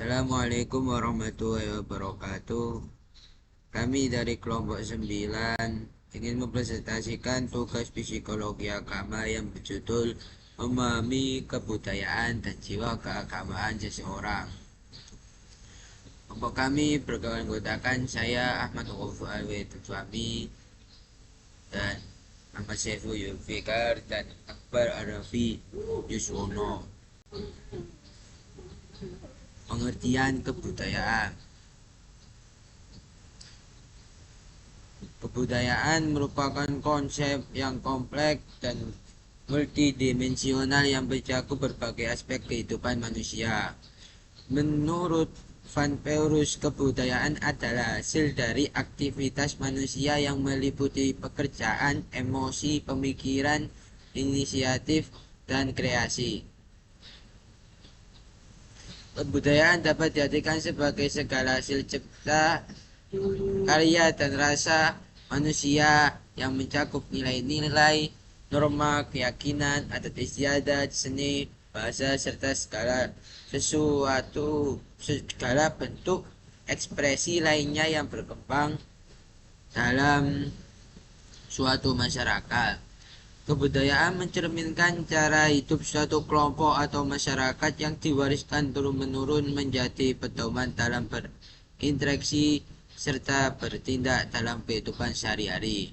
Assalamualaikum warahmatullahi wabarakatuh. Kami dari kelompok 9 ingin mempresentasikan tugas psikologi agama yang berjudul memahami kebudayaan dan jiwa keagamaan seseorang. Kelompok kami beranggotakan saya Ahmad Ghaufur Alwi dan Ahmad Saiful Yulfikar dan Akbar Arafi Yusono. Pengertian kebudayaan. Kebudayaan merupakan konsep yang kompleks dan multidimensional yang mencakup berbagai aspek kehidupan manusia. Menurut Van Peurus, kebudayaan adalah hasil dari aktivitas manusia yang meliputi pekerjaan, emosi, pemikiran, inisiatif, dan kreasi. Kebudayaan dapat diartikan sebagai segala hasil cipta, karya dan rasa manusia yang mencakup nilai-nilai, norma, keyakinan, adat istiadat, seni, bahasa, serta segala bentuk ekspresi lainnya yang berkembang dalam suatu masyarakat. Kebudayaan mencerminkan cara hidup suatu kelompok atau masyarakat yang diwariskan turun-menurun menjadi pedoman dalam berinteraksi serta bertindak dalam kehidupan sehari-hari.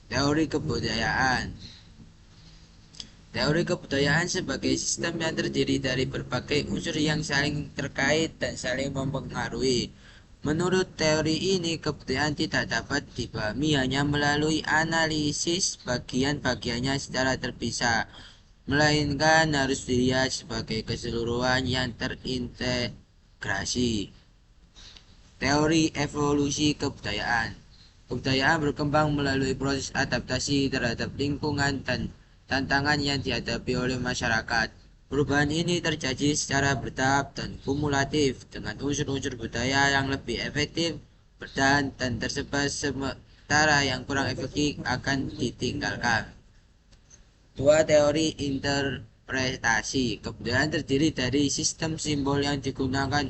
Teori kebudayaan. Teori kebudayaan sebagai sistem yang terdiri dari berbagai unsur yang saling terkait dan saling mempengaruhi. Menurut teori ini, kebudayaan tidak dapat dipahami hanya melalui analisis bagian-bagiannya secara terpisah, melainkan harus dilihat sebagai keseluruhan yang terintegrasi. Teori evolusi kebudayaan. Kebudayaan berkembang melalui proses adaptasi terhadap lingkungan dan tantangan yang dihadapi oleh masyarakat. Perubahan ini terjadi secara bertahap dan kumulatif dengan unsur-unsur budaya yang lebih efektif bertahan dan tersebar, sementara yang kurang efektif akan ditinggalkan. Dua teori interpretasi. Kebudayaan terdiri dari sistem simbol yang digunakan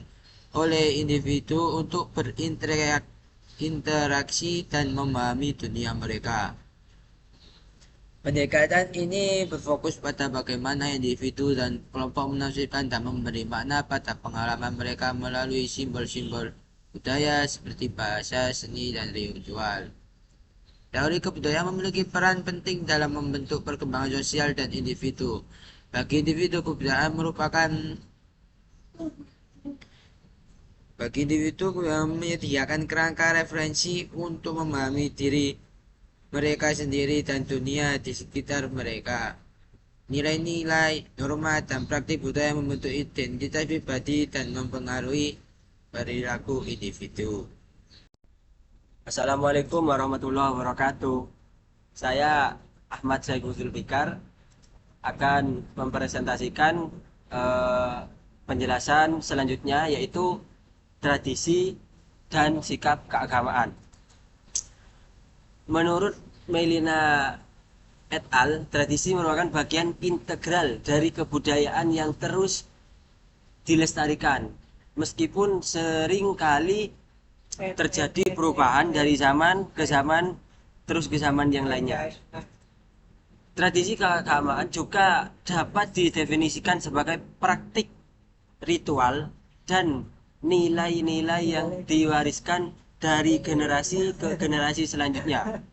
oleh individu untuk berinteraksi dan memahami dunia mereka. Pendekatan ini berfokus pada bagaimana individu dan kelompok menafsirkan dan memberi makna pada pengalaman mereka melalui simbol-simbol budaya seperti bahasa, seni, dan ritual. Teori kebudayaan memiliki peran penting dalam membentuk perkembangan sosial dan individu. Bagi individu, kebudayaan menyediakan kerangka referensi untuk memahami diri mereka sendiri dan dunia di sekitar mereka. Nilai-nilai, norma, dan praktik budaya membentuk identitas pribadi dan mempengaruhi perilaku individu. Assalamualaikum warahmatullahi wabarakatuh. Saya Ahmad Saiful Yulfikar akan mempresentasikan penjelasan selanjutnya, yaitu tradisi dan sikap keagamaan. Menurut Melina et al., tradisi merupakan bagian integral dari kebudayaan yang terus dilestarikan, meskipun sering kali terjadi perubahan dari zaman ke zaman, terus ke zaman yang lainnya. Tradisi keagamaan juga dapat didefinisikan sebagai praktik ritual dan nilai-nilai yang diwariskan dari generasi ke generasi selanjutnya.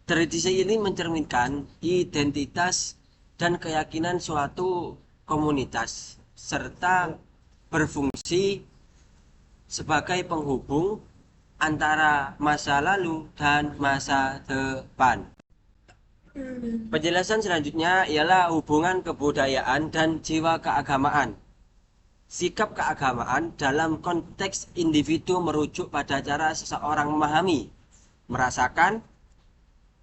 Tradisi ini mencerminkan identitas dan keyakinan suatu komunitas serta berfungsi sebagai penghubung antara masa lalu dan masa depan. Penjelasan selanjutnya ialah hubungan kebudayaan dan jiwa keagamaan. Sikap keagamaan dalam konteks individu merujuk pada cara seseorang memahami, merasakan,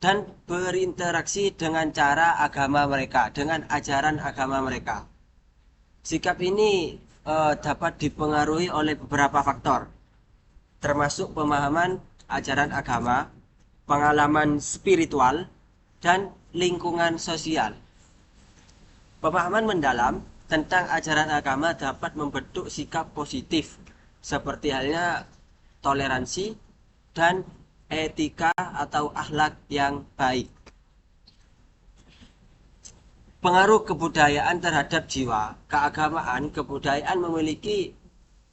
dan berinteraksi dengan cara agama mereka, dengan ajaran agama mereka. Sikap ini dapat dipengaruhi oleh beberapa faktor, termasuk pemahaman ajaran agama, pengalaman spiritual, dan lingkungan sosial. Pemahaman mendalam tentang ajaran agama dapat membentuk sikap positif seperti halnya toleransi dan etika atau akhlak yang baik. Pengaruh kebudayaan terhadap jiwa, keagamaan, kebudayaan memiliki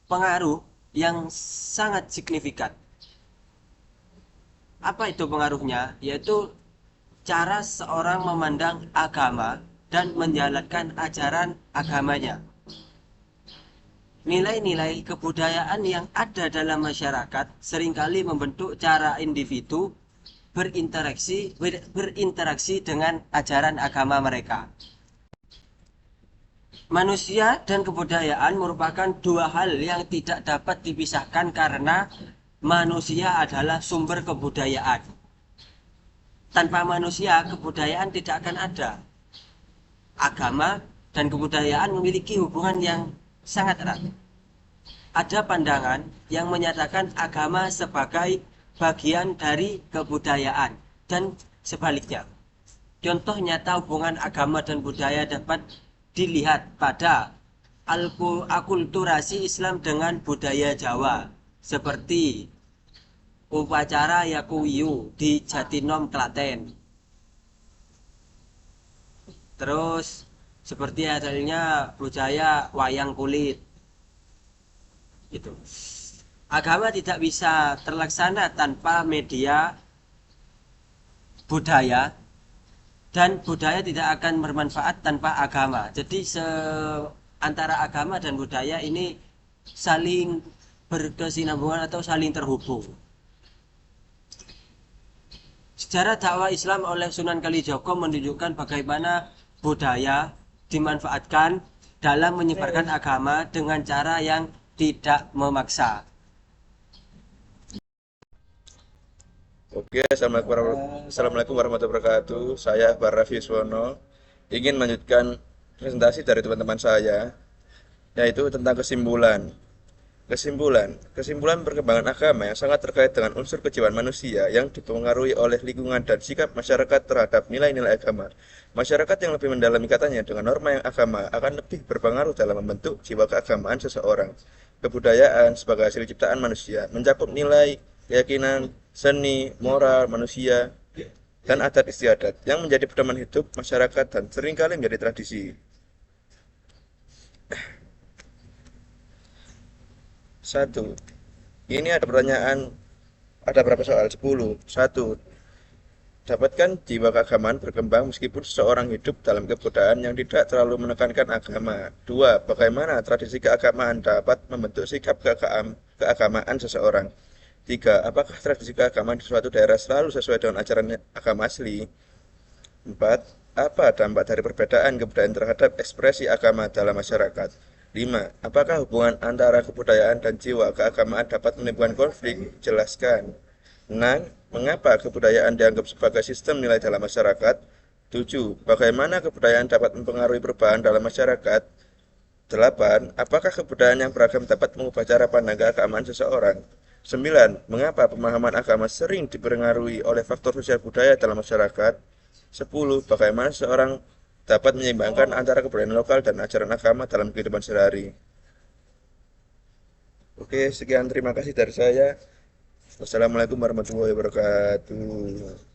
pengaruh yang sangat signifikan. Apa itu pengaruhnya? Yaitu cara seorang memandang agama dan menjalankan ajaran agamanya. Nilai-nilai kebudayaan yang ada dalam masyarakat seringkali membentuk cara individu berinteraksi dengan ajaran agama mereka. Manusia dan kebudayaan merupakan dua hal yang tidak dapat dipisahkan karena manusia adalah sumber kebudayaan. Tanpa manusia, kebudayaan tidak akan ada. Agama dan kebudayaan memiliki hubungan yang sangat erat. Ada pandangan yang menyatakan agama sebagai bagian dari kebudayaan dan sebaliknya. Contoh nyata hubungan agama dan budaya dapat dilihat pada akulturasi Islam dengan budaya Jawa, seperti upacara Yakuwiyu di Jatinom, Klaten. Terus seperti halnya budaya wayang kulit. Gitu. Agama tidak bisa terlaksana tanpa media budaya, dan budaya tidak akan bermanfaat tanpa agama. Jadi antara agama dan budaya ini saling berkesinambungan atau saling terhubung. Sejarah dakwah Islam oleh Sunan Kalijogo menunjukkan bagaimana budaya dimanfaatkan dalam menyebarkan agama dengan cara yang tidak memaksa. Oke, Assalamualaikum warahmatullahi wabarakatuh. Saya Barrafi Yuswono ingin melanjutkan presentasi dari teman-teman saya, yaitu tentang kesimpulan. Kesimpulan perkembangan agama yang sangat terkait dengan unsur kejiwaan manusia yang dipengaruhi oleh lingkungan dan sikap masyarakat terhadap nilai-nilai agama. Masyarakat yang lebih mendalami katanya dengan norma yang agama akan lebih berpengaruh dalam membentuk jiwa keagamaan seseorang. Kebudayaan sebagai hasil ciptaan manusia mencakup nilai, keyakinan, seni, moral, manusia, dan adat istiadat yang menjadi pedoman hidup masyarakat dan seringkali menjadi tradisi. Satu, ini ada pertanyaan, ada berapa soal? 10. 1. Dapatkan jiwa keagamaan berkembang meskipun seseorang hidup dalam kebudayaan yang tidak terlalu menekankan agama. 2. Bagaimana tradisi keagamaan dapat membentuk sikap keagamaan seseorang? 3. Apakah tradisi keagamaan di suatu daerah selalu sesuai dengan ajaran agama asli? 4. Apa dampak dari perbedaan kebudayaan terhadap ekspresi agama dalam masyarakat? 5. Apakah hubungan antara kebudayaan dan jiwa keagamaan dapat menimbulkan konflik? Jelaskan. 6. Mengapa kebudayaan dianggap sebagai sistem nilai dalam masyarakat? 7. Bagaimana kebudayaan dapat mempengaruhi perubahan dalam masyarakat? 8. Apakah kebudayaan yang beragam dapat mengubah cara pandang keagamaan seseorang? 9. Mengapa pemahaman agama sering dipengaruhi oleh faktor sosial budaya dalam masyarakat? 10. Bagaimana seseorang dapat menyeimbangkan antara kebudayaan lokal dan ajaran agama dalam kehidupan sehari-hari. Oke, sekian, terima kasih dari saya. Wassalamualaikum warahmatullahi wabarakatuh.